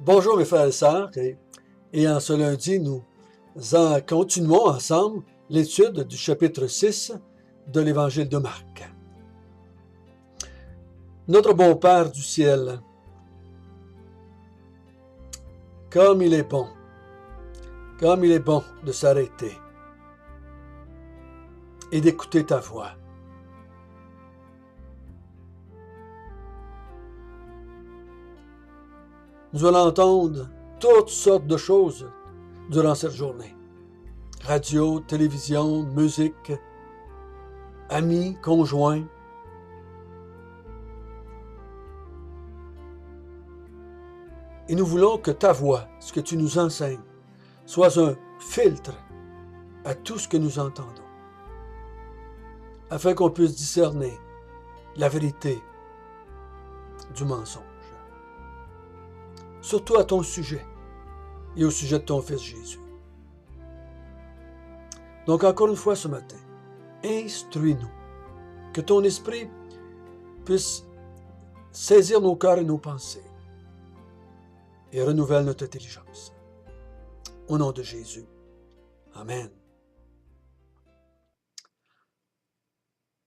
Bonjour mes frères et sœurs, et en ce lundi, nous continuons ensemble l'étude du chapitre 6 de l'Évangile de Marc. Notre bon Père du ciel, comme il est bon de s'arrêter et d'écouter ta voix. Nous allons entendre toutes sortes de choses durant cette journée. Radio, télévision, musique, amis, conjoints. Et nous voulons que ta voix, ce que tu nous enseignes, soit un filtre à tout ce que nous entendons, afin qu'on puisse discerner la vérité du mensonge. Surtout à ton sujet et au sujet de ton Fils Jésus. Donc encore une fois ce matin, instruis-nous, que ton esprit puisse saisir nos cœurs et nos pensées et renouvelle notre intelligence. Au nom de Jésus. Amen.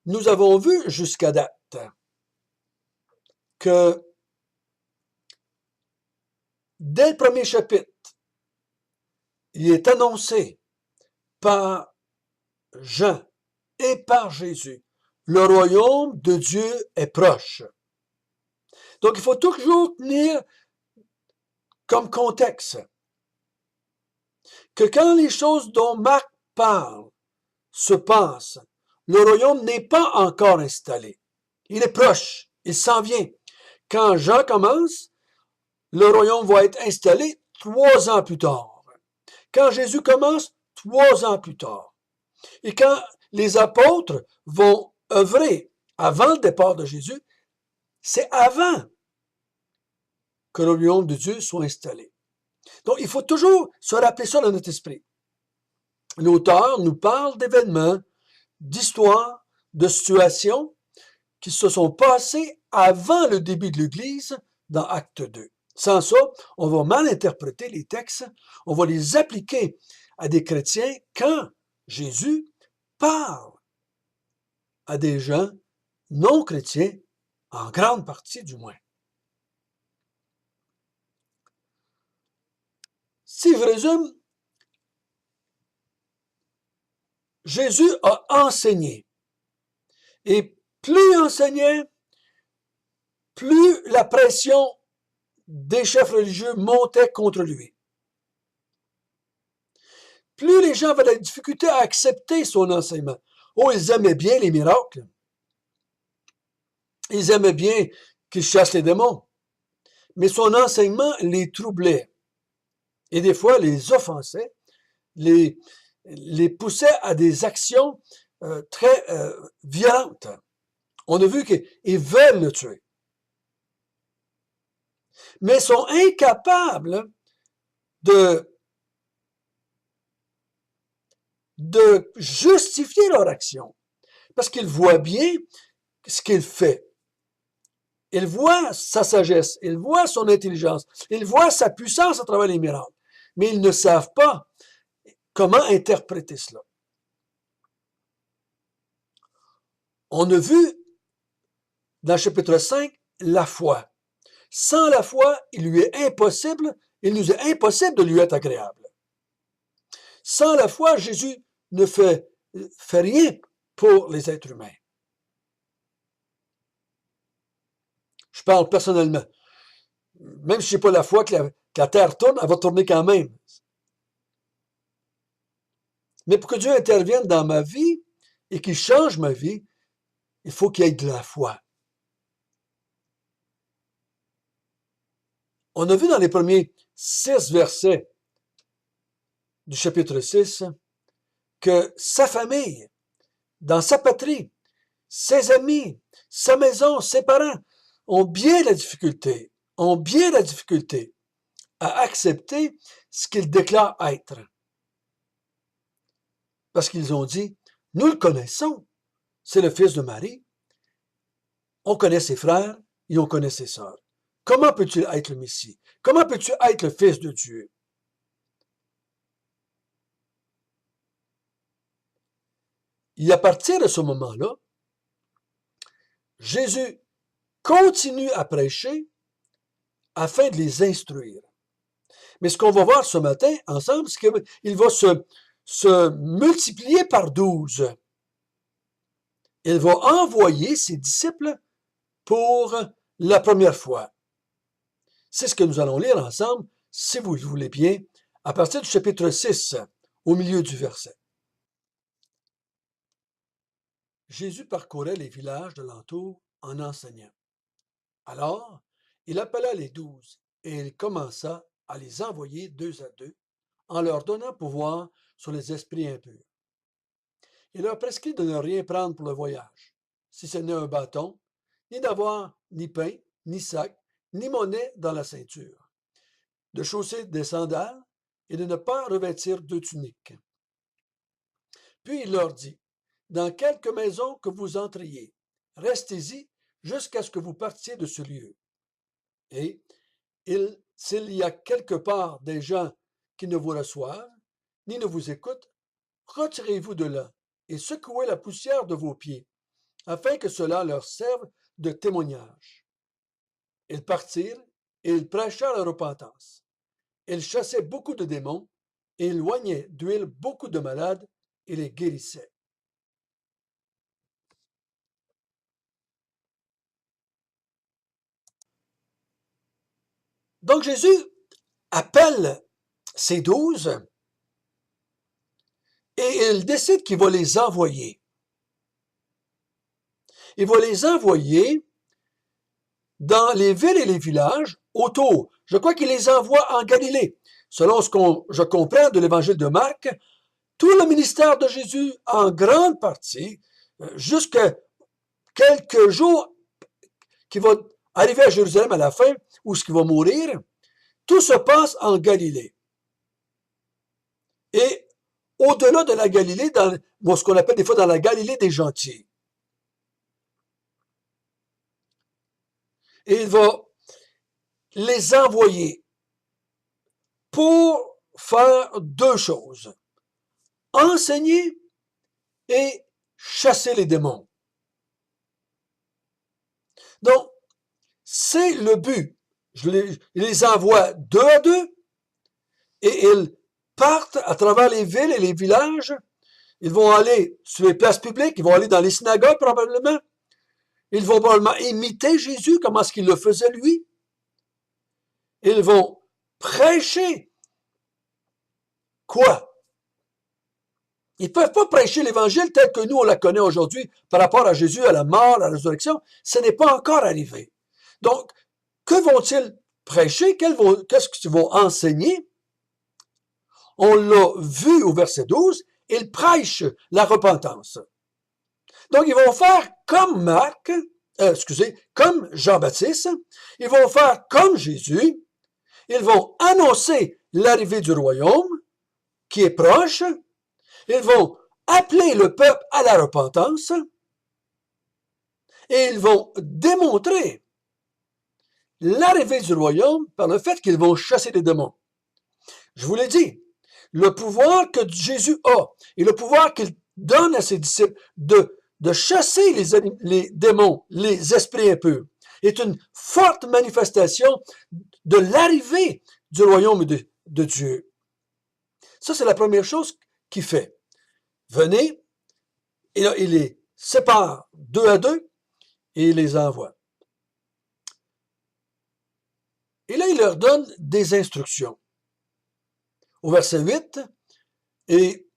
Nous avons vu jusqu'à date que dès le premier chapitre, il est annoncé par Jean et par Jésus, le royaume de Dieu est proche. Donc il faut toujours tenir comme contexte que quand les choses dont Marc parle se passent, le royaume n'est pas encore installé. Il est proche, il s'en vient. Quand Jean commence, le royaume va être installé 3 ans plus tard. Quand Jésus commence, 3 ans plus tard. Et quand les apôtres vont œuvrer avant le départ de Jésus, c'est avant que le royaume de Dieu soit installé. Donc, il faut toujours se rappeler ça dans notre esprit. L'auteur nous parle d'événements, d'histoires, de situations qui se sont passées avant le début de l'Église dans Acte 2. Sans ça, on va mal interpréter les textes, on va les appliquer à des chrétiens quand Jésus parle à des gens non chrétiens, en grande partie du moins. Si je résume, Jésus a enseigné. Et plus il enseignait, plus la pression des chefs religieux montait contre lui. Plus les gens avaient de la difficulté à accepter son enseignement. Oh, ils aimaient bien les miracles. Ils aimaient bien qu'il chasse les démons. Mais son enseignement les troublait. Et des fois, les offensait, les poussait à des actions très violentes. On a vu qu'ils veulent le tuer. Mais sont incapables de justifier leur action. Parce qu'ils voient bien ce qu'il fait. Ils voient sa sagesse, ils voient son intelligence, ils voient sa puissance à travers les miracles. Mais ils ne savent pas comment interpréter cela. On a vu dans le chapitre 5 la foi. Sans la foi, il nous est impossible de lui être agréable. Sans la foi, Jésus ne fait rien pour les êtres humains. Je parle personnellement. Même si je n'ai pas la foi que la terre tourne, elle va tourner quand même. Mais pour que Dieu intervienne dans ma vie et qu'il change ma vie, il faut qu'il y ait de la foi. On a vu dans les premiers 6 versets du chapitre 6 que sa famille, dans sa patrie, ses amis, sa maison, ses parents ont bien la difficulté à accepter ce qu'ils déclarent être. Parce qu'ils ont dit, nous le connaissons, c'est le fils de Marie, on connaît ses frères et on connaît ses sœurs. Comment peux-tu être le Messie? Comment peux-tu être le Fils de Dieu? Et à partir de ce moment-là, Jésus continue à prêcher afin de les instruire. Mais ce qu'on va voir ce matin ensemble, c'est qu'il va se multiplier par 12. Il va envoyer ses disciples pour la première fois. C'est ce que nous allons lire ensemble, si vous le voulez bien, à partir du chapitre 6, au milieu du verset. Jésus parcourait les villages de l'entour en enseignant. Alors, il appela les 12 et il commença à les envoyer 2 à 2, en leur donnant pouvoir sur les esprits impurs. Il leur prescrit de ne rien prendre pour le voyage, si ce n'est un bâton, ni d'avoir ni pain, ni sac, ni monnaie dans la ceinture, de chausser des sandales et de ne pas revêtir 2 tuniques. Puis il leur dit, dans quelque maison que vous entriez, restez-y jusqu'à ce que vous partiez de ce lieu. Et s'il y a quelque part des gens qui ne vous reçoivent, ni ne vous écoutent, retirez-vous de là et secouez la poussière de vos pieds, afin que cela leur serve de témoignage. Ils partirent et ils prêchèrent la repentance. Ils chassaient beaucoup de démons et éloignaient d'huile beaucoup de malades et les guérissaient. Donc Jésus appelle ces 12 et il décide qu'il va les envoyer. Il va les envoyer dans les villes et les villages autour. Je crois qu'il les envoie en Galilée. Selon ce que je comprends de l'évangile de Marc, tout le ministère de Jésus, en grande partie, jusqu'à quelques jours qui va arriver à Jérusalem à la fin, où ce qui va mourir, tout se passe en Galilée. Et au-delà de la Galilée, dans ce qu'on appelle des fois dans la Galilée des gentils. Et il va les envoyer pour faire 2 choses. Enseigner et chasser les démons. Donc, c'est le but. Il les envoie 2 à 2 et ils partent à travers les villes et les villages. Ils vont aller sur les places publiques, ils vont aller dans les synagogues probablement. Ils vont probablement imiter Jésus, comment est-ce qu'il le faisait lui. Ils vont prêcher quoi? Ils ne peuvent pas prêcher l'Évangile tel que nous, on la connaît aujourd'hui par rapport à Jésus, à la mort, à la résurrection. Ce n'est pas encore arrivé. Donc, que vont-ils prêcher? Qu'est-ce qu'ils vont enseigner? On l'a vu au verset 12, ils prêchent la repentance. Donc, ils vont faire comme comme Jean-Baptiste, ils vont faire comme Jésus, ils vont annoncer l'arrivée du royaume qui est proche, ils vont appeler le peuple à la repentance et ils vont démontrer l'arrivée du royaume par le fait qu'ils vont chasser les démons. Je vous l'ai dit, le pouvoir que Jésus a et le pouvoir qu'il donne à ses disciples de chasser les démons, les esprits impurs, est une forte manifestation de l'arrivée du royaume de Dieu. Ça, c'est la première chose qu'il fait. Venez, et là, il les sépare 2 à 2 et il les envoie. Et là, il leur donne des instructions. Au verset 8 et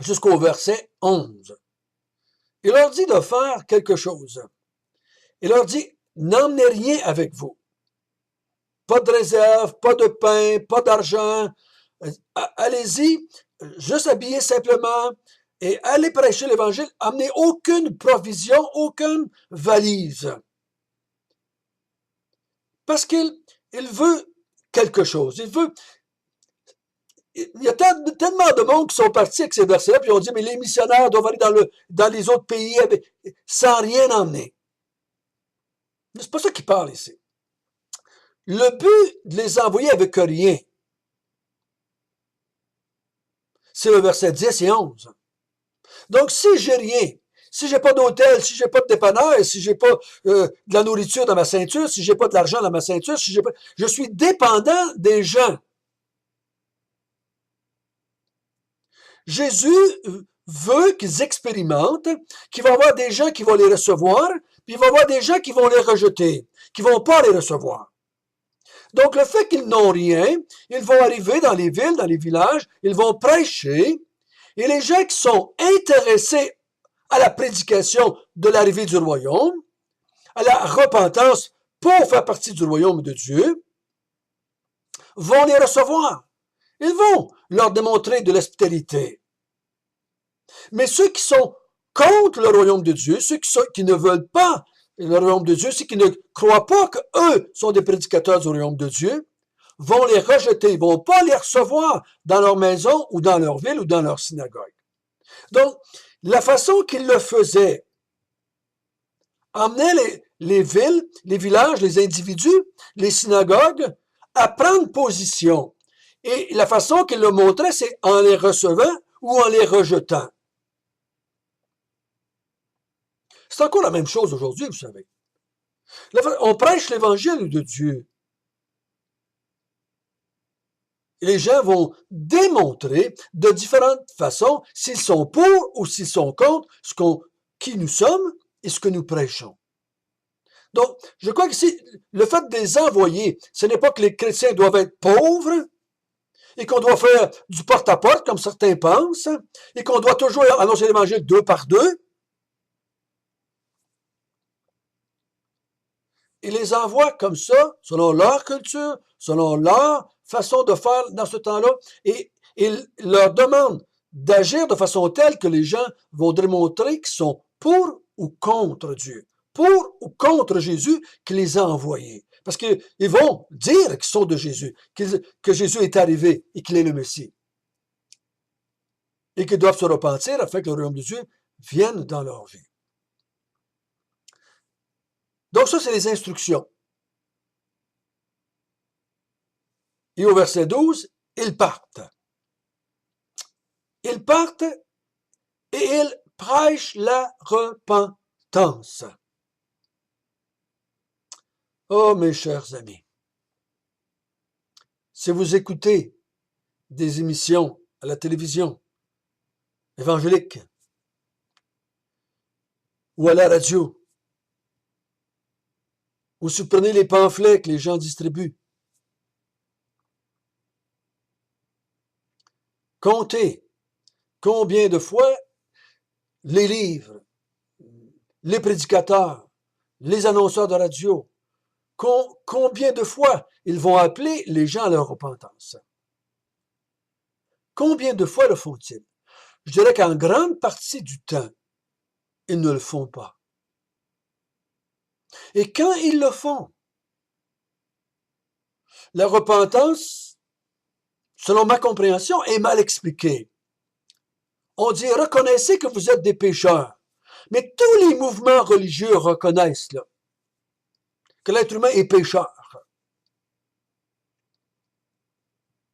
jusqu'au verset 11. Il leur dit de faire quelque chose. Il leur dit, n'emmenez rien avec vous. Pas de réserve, pas de pain, pas d'argent. Allez-y, juste habillez simplement et allez prêcher l'Évangile. Amenez aucune provision, aucune valise. Parce qu'il veut quelque chose. Il y a tellement de monde qui sont partis avec ces versets-là, puis ils ont dit, mais les missionnaires doivent aller dans les autres pays sans rien emmener. Mais c'est pas ça qu'il parle ici. Le but de les envoyer avec rien, c'est le verset 10 et 11. Donc, si j'ai rien, si j'ai pas d'hôtel, si j'ai pas de dépanneur, si j'ai pas de la nourriture dans ma ceinture, si j'ai pas de l'argent dans ma ceinture, si j'ai pas, je suis dépendant des gens. Jésus veut qu'ils expérimentent, qu'il va y avoir des gens qui vont les recevoir, puis il va y avoir des gens qui vont les rejeter, qui vont pas les recevoir. Donc, le fait qu'ils n'ont rien, ils vont arriver dans les villes, dans les villages, ils vont prêcher, et les gens qui sont intéressés à la prédication de l'arrivée du royaume, à la repentance pour faire partie du royaume de Dieu, vont les recevoir. Ils vont leur démontrer de l'hospitalité. Mais ceux qui sont contre le royaume de Dieu, ceux qui ne veulent pas le royaume de Dieu, ceux qui ne croient pas qu'eux sont des prédicateurs du royaume de Dieu, vont les rejeter, ils vont pas les recevoir dans leur maison ou dans leur ville ou dans leur synagogue. Donc, la façon qu'ils le faisaient amenait les villes, les villages, les individus, les synagogues à prendre position. Et la façon qu'ils le montraient, c'est en les recevant ou en les rejetant. C'est encore la même chose aujourd'hui, vous savez. On prêche l'évangile de Dieu. Et les gens vont démontrer de différentes façons s'ils sont pour ou s'ils sont contre qui nous sommes et ce que nous prêchons. Donc, je crois que le fait de les envoyer, ce n'est pas que les chrétiens doivent être pauvres et qu'on doit faire du porte-à-porte, comme certains pensent, et qu'on doit toujours annoncer l'évangile 2 par 2. Ils les envoient comme ça, selon leur culture, selon leur façon de faire dans ce temps-là, et ils leur demandent d'agir de façon telle que les gens vont démontrer qu'ils sont pour ou contre Dieu, pour ou contre Jésus qui les a envoyés. Parce qu'ils vont dire qu'ils sont de Jésus, que Jésus est arrivé et qu'il est le Messie. Et qu'ils doivent se repentir afin que le royaume de Dieu vienne dans leur vie. Donc ça, c'est les instructions. Et au verset 12, ils partent. Ils partent et ils prêchent la repentance. Oh, mes chers amis, si vous écoutez des émissions à la télévision évangélique ou à la radio, ou si vous prenez les pamphlets que les gens distribuent, comptez combien de fois les livres, les prédicateurs, les annonceurs de radio, combien de fois ils vont appeler les gens à leur repentance. Combien de fois le font-ils? Je dirais qu'en grande partie du temps, ils ne le font pas. Et quand ils le font, la repentance, selon ma compréhension, est mal expliquée. On dit, reconnaissez que vous êtes des pécheurs. Mais tous les mouvements religieux reconnaissent là, que l'être humain est pécheur.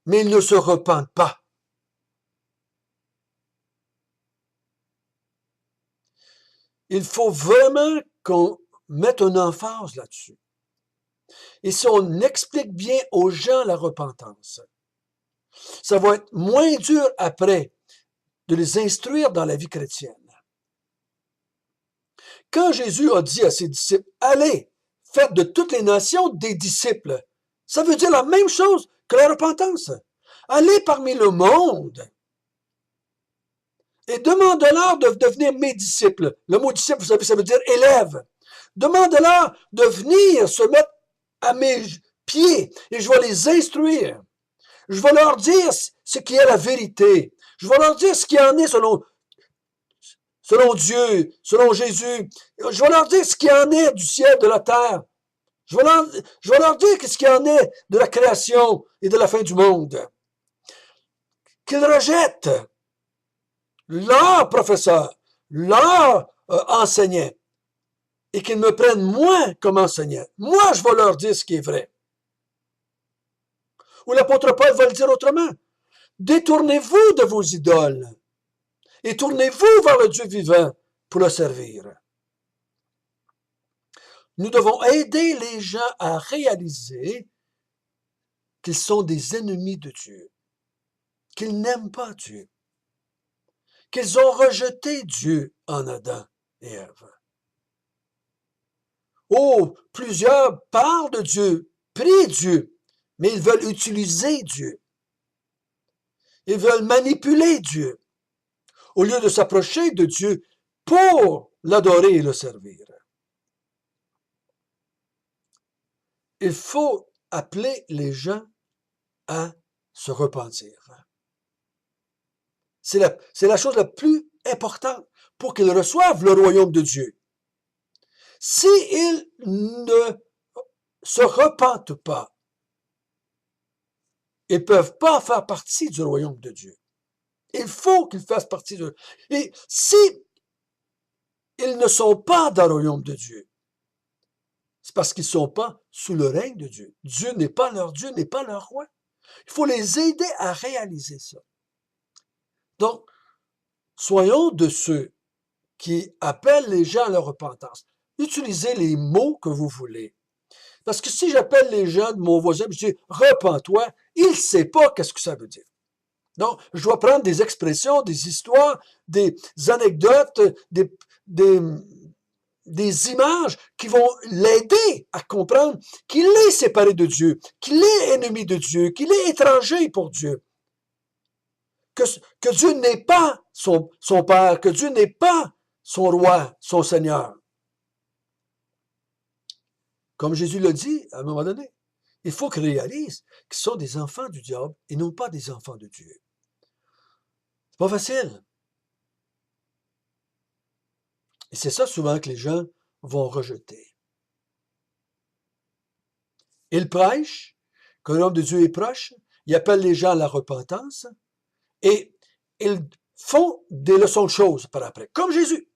Mais ils ne se repentent pas. Il faut vraiment qu'on mette une emphase là-dessus. Et si on explique bien aux gens la repentance, ça va être moins dur après de les instruire dans la vie chrétienne. Quand Jésus a dit à ses disciples, allez, faites de toutes les nations des disciples, ça veut dire la même chose que la repentance. Allez parmi le monde et demande-leur de devenir mes disciples. Le mot disciple, vous savez, ça veut dire élève. Demande-leur de venir se mettre à mes pieds et je vais les instruire. Je vais leur dire ce qui est la vérité. Je vais leur dire ce qui en est selon Dieu, selon Jésus. Je vais leur dire ce qui en est du ciel, de la terre. Je vais leur dire ce qui en est de la création et de la fin du monde. Qu'ils rejettent leur professeur, leur enseignant, et qu'ils me prennent moi comme enseignant. Moi, je vais leur dire ce qui est vrai. Ou l'apôtre Paul va le dire autrement. Détournez-vous de vos idoles et tournez-vous vers le Dieu vivant pour le servir. Nous devons aider les gens à réaliser qu'ils sont des ennemis de Dieu, qu'ils n'aiment pas Dieu, qu'ils ont rejeté Dieu en Adam et Ève. Oh, plusieurs parlent de Dieu, prient Dieu, mais ils veulent utiliser Dieu. Ils veulent manipuler Dieu, au lieu de s'approcher de Dieu pour l'adorer et le servir. Il faut appeler les gens à se repentir. C'est la chose la plus importante pour qu'ils reçoivent le royaume de Dieu. S'ils ne se repentent pas, ils ne peuvent pas faire partie du royaume de Dieu. Il faut qu'ils fassent partie de... Et si ils ne sont pas dans le royaume de Dieu, c'est parce qu'ils ne sont pas sous le règne de Dieu. Dieu n'est pas leur Dieu, n'est pas leur roi. Il faut les aider à réaliser ça. Donc, soyons de ceux qui appellent les gens à la repentance. Utilisez les mots que vous voulez. Parce que si j'appelle les gens de mon voisin, je dis « repens-toi », il ne sait pas qu'est-ce que ça veut dire. Donc, je dois prendre des expressions, des histoires, des anecdotes, des images qui vont l'aider à comprendre qu'il est séparé de Dieu, qu'il est ennemi de Dieu, qu'il est étranger pour Dieu. Que Dieu n'est pas son Père, que Dieu n'est pas son roi, son Seigneur. Comme Jésus l'a dit à un moment donné, il faut qu'ils réalisent qu'ils sont des enfants du diable et non pas des enfants de Dieu. C'est pas facile. Et c'est ça souvent que les gens vont rejeter. Ils prêchent que l'homme de Dieu est proche, ils appellent les gens à la repentance et ils font des leçons de choses par après, comme Jésus,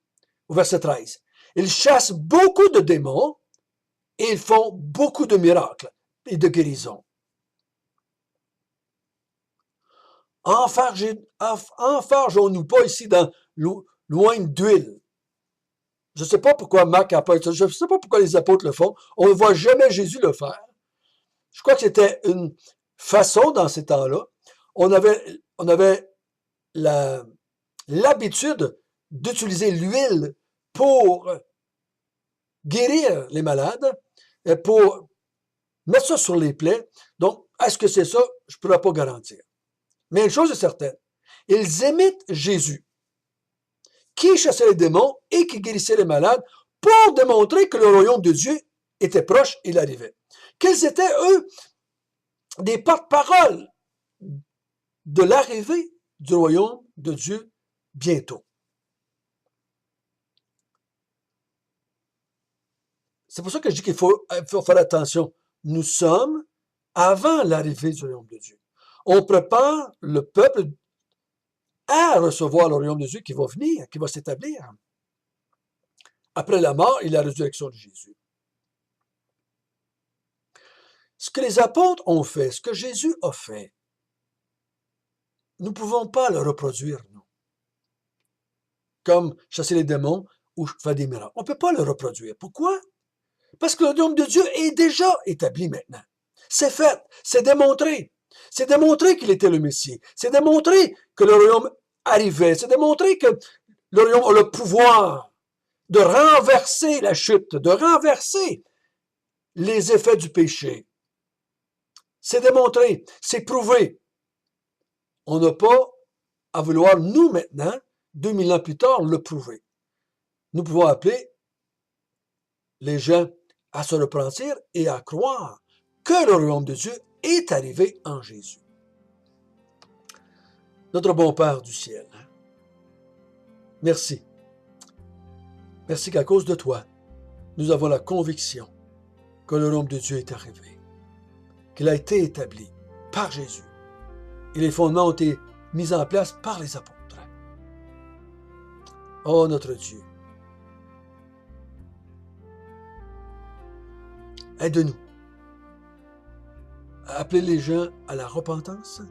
au verset 13. Ils chassent beaucoup de démons et ils font beaucoup de miracles et de guérisons. Enfargeons-nous pas ici dans loin d'huile. Je ne sais pas pourquoi Marc a pas, je ne sais pas pourquoi les apôtres le font. On ne voit jamais Jésus le faire. Je crois que c'était une façon dans ces temps-là. On avait l'habitude d'utiliser l'huile pour guérir les malades, pour mettre ça sur les plaies. Donc, est-ce que c'est ça? Je ne pourrais pas garantir. Mais une chose est certaine, ils imitent Jésus, qui chassait les démons et qui guérissait les malades pour démontrer que le royaume de Dieu était proche et il arrivait. Qu'ils étaient, eux, des porte-paroles de l'arrivée du royaume de Dieu bientôt. C'est pour ça que je dis qu'il faut faire attention. Nous sommes avant l'arrivée du royaume de Dieu. On prépare le peuple à recevoir le royaume de Dieu qui va venir, qui va s'établir après la mort et la résurrection de Jésus. Ce que les apôtres ont fait, ce que Jésus a fait, nous ne pouvons pas le reproduire, nous. Comme chasser les démons ou faire des miracles. On ne peut pas le reproduire. Pourquoi? Parce que le royaume de Dieu est déjà établi maintenant. C'est fait, c'est démontré. C'est démontré qu'il était le Messie. C'est démontré que le royaume arrivait. C'est démontré que le royaume a le pouvoir de renverser la chute, de renverser les effets du péché. C'est démontré, c'est prouvé. On n'a pas à vouloir, nous maintenant, 2000 ans plus tard, le prouver. Nous pouvons appeler les gens à se repentir et à croire que le royaume de Dieu est arrivé en Jésus. Notre bon Père du ciel, merci. Merci qu'à cause de toi, nous avons la conviction que le royaume de Dieu est arrivé, qu'il a été établi par Jésus et les fondements ont été mis en place par les apôtres. Oh notre Dieu, aide-nous appeler les gens à la repentance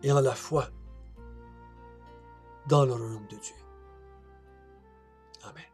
et en la foi dans le royaume de Dieu. Amen.